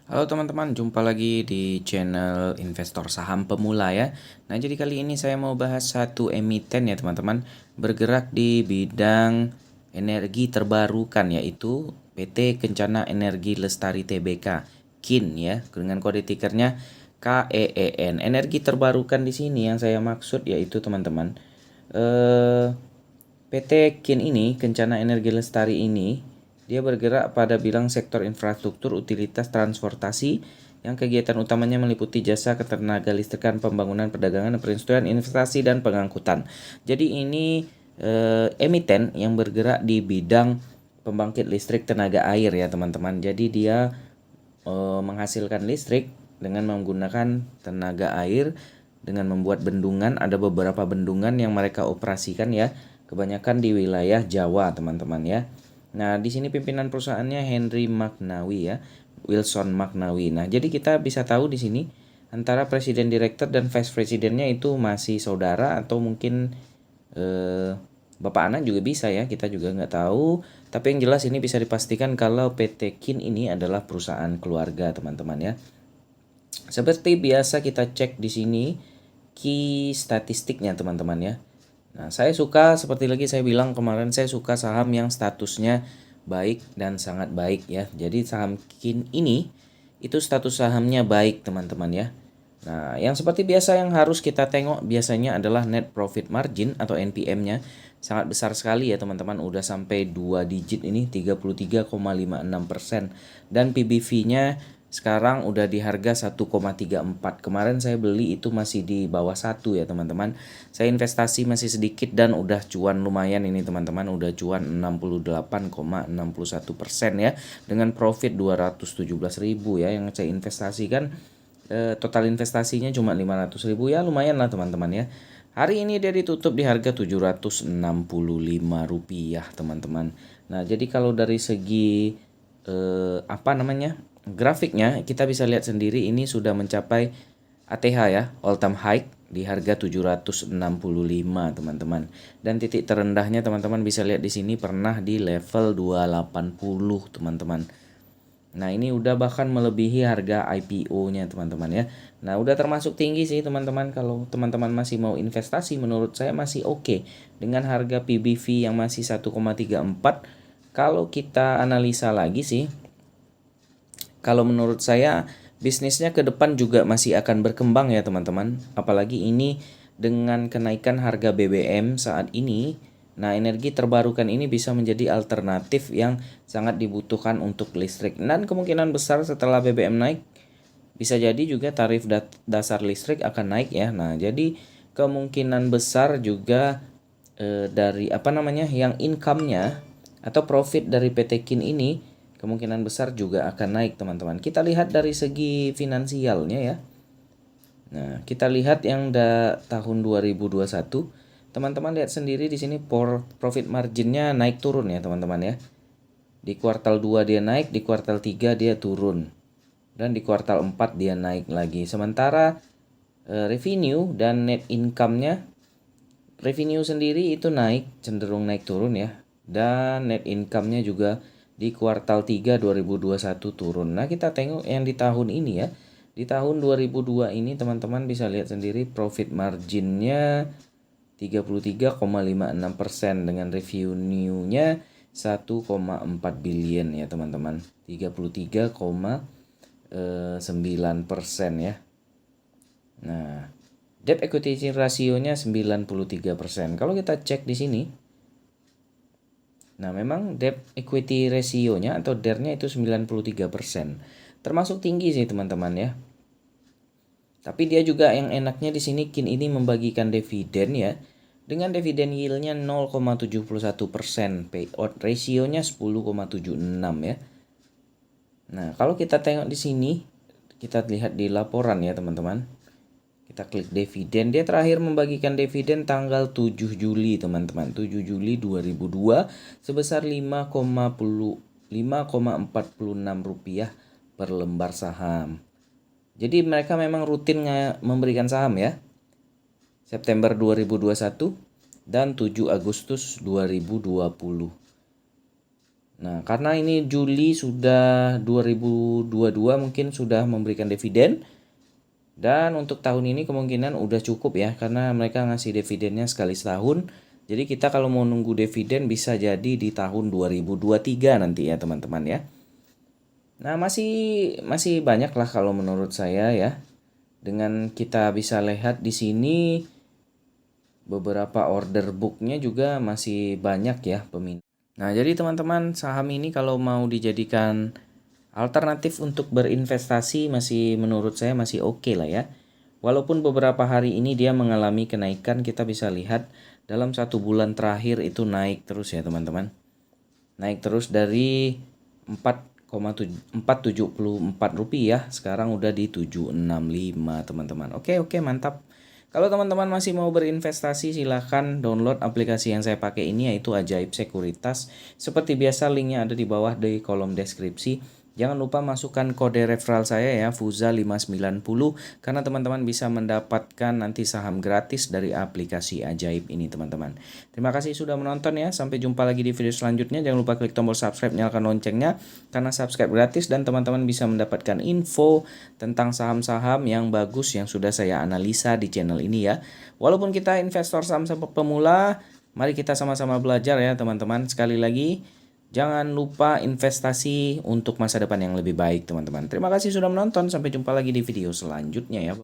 Halo teman-teman, jumpa lagi di channel Investor Saham Pemula ya. Nah, jadi kali ini saya mau bahas satu emiten ya teman-teman, bergerak di bidang energi terbarukan yaitu PT Kencana Energi Lestari Tbk, KIN ya, dengan kode tikernya KEEN. Energi terbarukan di sini yang saya maksud yaitu teman-teman, PT KIN ini, Kencana Energi Lestari ini, dia bergerak pada bidang sektor infrastruktur, utilitas, transportasi, yang kegiatan utamanya meliputi jasa ketenaga listrikan, pembangunan, perdagangan, perindustrian, investasi, dan pengangkutan. Jadi ini emiten yang bergerak di bidang pembangkit listrik tenaga air ya teman-teman. Jadi dia menghasilkan listrik dengan menggunakan tenaga air dengan membuat bendungan. Ada beberapa bendungan yang mereka operasikan ya, kebanyakan di wilayah Jawa teman-teman ya. Nah, di sini pimpinan perusahaannya Henry Magnawi ya, Wilson Magnawi. Nah, jadi kita bisa tahu di sini antara presiden direktur dan vice presidennya itu masih saudara atau mungkin bapak anak juga bisa ya, kita juga nggak tahu. Tapi yang jelas ini bisa dipastikan kalau PT KIN ini adalah perusahaan keluarga teman-teman ya. Seperti biasa kita cek di sini key statistiknya teman-teman ya. Nah, saya suka seperti lagi saya bilang kemarin, saya suka saham yang statusnya baik dan sangat baik ya. Jadi saham KIN ini itu status sahamnya baik teman-teman ya. Nah, yang seperti biasa yang harus kita tengok biasanya adalah net profit margin atau NPM-nya. Sangat besar sekali ya teman-teman, udah sampai 2 digit ini 33,56%, dan PBV-nya sekarang udah di harga 1,34. Kemarin saya beli itu masih di bawah 1 ya teman-teman. Saya investasi masih sedikit dan udah cuan lumayan ini teman-teman, udah cuan 68,61% ya, dengan profit 217.000 ya yang saya investasikan. Total investasinya cuma 500.000 ya, lumayan lah teman-teman ya. Hari ini dia ditutup di harga Rp765 teman-teman. Nah, jadi kalau dari segi grafiknya kita bisa lihat sendiri ini sudah mencapai ATH ya, all time high di harga 765 teman-teman. Dan titik terendahnya teman-teman bisa lihat di sini pernah di level 280 teman-teman. Nah, ini udah bahkan melebihi harga IPO-nya teman-teman ya. Nah, udah termasuk tinggi sih teman-teman. Kalau teman-teman masih mau investasi, menurut saya masih oke. Dengan harga PBV yang masih 1,34. Kalau kita analisa lagi sih, kalau menurut saya bisnisnya ke depan juga masih akan berkembang ya teman-teman. Apalagi ini dengan kenaikan harga BBM saat ini. Nah, energi terbarukan ini bisa menjadi alternatif yang sangat dibutuhkan untuk listrik. Dan kemungkinan besar setelah BBM naik, bisa jadi juga tarif dasar listrik akan naik ya. Nah, jadi kemungkinan besar juga dari yang income-nya atau profit dari PT KIN ini kemungkinan besar juga akan naik teman-teman. Kita lihat dari segi finansialnya ya. Nah, kita lihat yang tahun 2021. Teman-teman lihat sendiri di sini profit marginnya naik turun ya teman-teman ya. Di kuartal 2 dia naik, di kuartal 3 dia turun. Dan di kuartal 4 dia naik lagi. Sementara revenue dan net income-nya, revenue sendiri itu naik, cenderung naik turun ya. Dan net income-nya juga di kuartal 3 2021 turun. Nah, kita tengok yang di tahun ini ya. Di tahun 2002 ini teman-teman bisa lihat sendiri profit marginnya 33,56% dengan revenue-nya 1,4 billion ya teman-teman. 33,9% ya. Nah, debt equity rasionya 93%. Kalau kita cek di sini, nah memang debt equity rasionya atau DER-nya itu 93%. Termasuk tinggi sih teman-teman ya. Tapi dia juga yang enaknya di sini KIN ini membagikan dividen ya. Dengan dividen yield-nya 0,71%, payout rasionya 10,76 ya. Nah, kalau kita tengok di sini, kita lihat di laporan ya teman-teman. Kita klik dividen, dia terakhir membagikan dividen tanggal 7 Juli teman-teman. 7 Juli 2002 sebesar Rp5,46 per lembar saham. Jadi mereka memang rutin memberikan saham ya. September 2021 dan 7 Agustus 2020. Nah, karena ini Juli sudah 2022 mungkin sudah memberikan dividen. Dan untuk tahun ini kemungkinan udah cukup ya, karena mereka ngasih dividennya sekali setahun. Jadi kita kalau mau nunggu dividen bisa jadi di tahun 2023 nanti ya teman-teman ya. Nah, masih banyak lah kalau menurut saya ya. Dengan kita bisa lihat di sini beberapa order booknya juga masih banyak ya peminat. Nah, jadi teman-teman, saham ini kalau mau dijadikan alternatif untuk berinvestasi masih menurut saya masih oke lah ya. Walaupun beberapa hari ini dia mengalami kenaikan, kita bisa lihat dalam 1 bulan terakhir itu naik terus ya teman-teman. Naik terus dari 4,474 rupiah, sekarang udah di 765 teman-teman. Oke, mantap. Kalau teman-teman masih mau berinvestasi, silahkan download aplikasi yang saya pakai ini, yaitu Ajaib Sekuritas. Seperti biasa, linknya ada di bawah di kolom deskripsi. Jangan lupa masukkan kode referral saya ya, Fuza590, karena teman-teman bisa mendapatkan nanti saham gratis dari aplikasi Ajaib ini teman-teman. Terima kasih sudah menonton ya, sampai jumpa lagi di video selanjutnya. Jangan lupa klik tombol subscribe, nyalakan loncengnya, karena subscribe gratis dan teman-teman bisa mendapatkan info tentang saham-saham yang bagus yang sudah saya analisa di channel ini ya. Walaupun kita investor saham pemula, mari kita sama-sama belajar ya teman-teman. Sekali lagi, jangan lupa investasi untuk masa depan yang lebih baik teman-teman. Terima kasih sudah menonton. Sampai jumpa lagi di video selanjutnya ya.